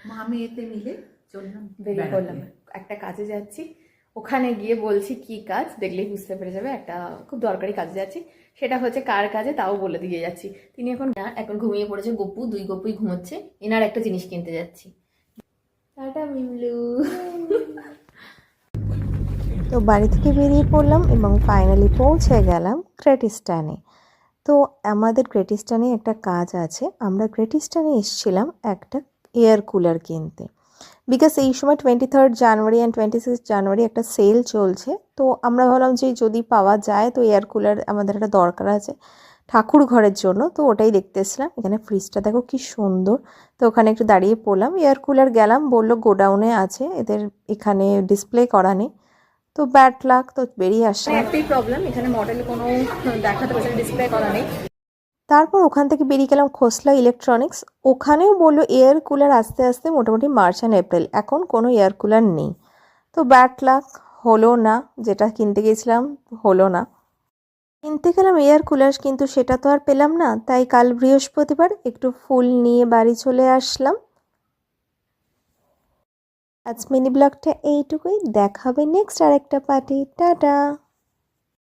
মা মেয়েতে মিলে চললাম, বেরিয়ে পড়লাম, একটা কাজে যাচ্ছি। ওখানে গিয়ে বলছি কি কাজ, দেখলেই বুঝতে পেরে যাবে। একটা খুব দরকারি কাজে যাচ্ছি, সেটা হচ্ছে কার কাজে তাও বলে দিয়ে যাচ্ছি। তিনি এখন ঘুমিয়ে পড়েছে, গপু, দুই গপুই ঘুমোচ্ছে। এনার একটা জিনিস কিনতে যাচ্ছি। টাটা মিমলু। তো বাড়ি থেকে বেরিয়ে পড়লাম এবং ফাইনালি পৌঁছে গেলাম গ্রেট ইস্টার্নে। তো আমাদের গ্রেট ইস্টার্নে একটা কাজ আছে, আমরা গ্রেট ইস্টার্নে এসেছিলাম একটা এয়ার কুলার কিনতে। বিকজ এই সময় 23rd জানুয়ারি অ্যান্ড 26th জানুয়ারি একটা সেল চলছে। তো আমরা ভাবলাম যে যদি পাওয়া যায় তো এয়ার কুলার আমাদের একটা দরকার আছে ঠাকুর ঘরের জন্য। তো ওটাই দেখতে এসেছিলাম। এখানে ফ্রিজটা দেখো কি সুন্দর। তো ওখানে একটু দাঁড়িয়ে পড়লাম, এয়ার কুলার গেলাম, বললো গোডাউনে আছে, এদের এখানে ডিসপ্লে করা নেই। তো ব্যাড লাক, তো বেরিয়ে আসলাম। একটাই প্রবলেম, এখানে মডেলে কোনো দেখাতে পারছে ডিসপ্লে করা নেই। তারপর ওখান থেকে বেরিয়ে গেলাম খোসলা ইলেকট্রনিক্স। ওখানেও বললো এয়ার কুলার আস্তে আস্তে মোটামুটি মার্চ অ্যান্ড এপ্রিল, এখন কোনো এয়ার কুলার নেই। তো ব্যাড লাক, হলো না, যেটা কিনতে গেছিলাম হলো না। কিনতে গেলাম এয়ার কুলার, কিন্তু সেটা তো আর পেলাম না। তাই কাল বৃহস্পতিবার একটু ফুল নিয়ে বাড়ি চলে আসলাম। আজ মিনি ব্লগটা এইটুকুই, দেখা হবে নেক্সট আরেকটা পার্টি। টাটা।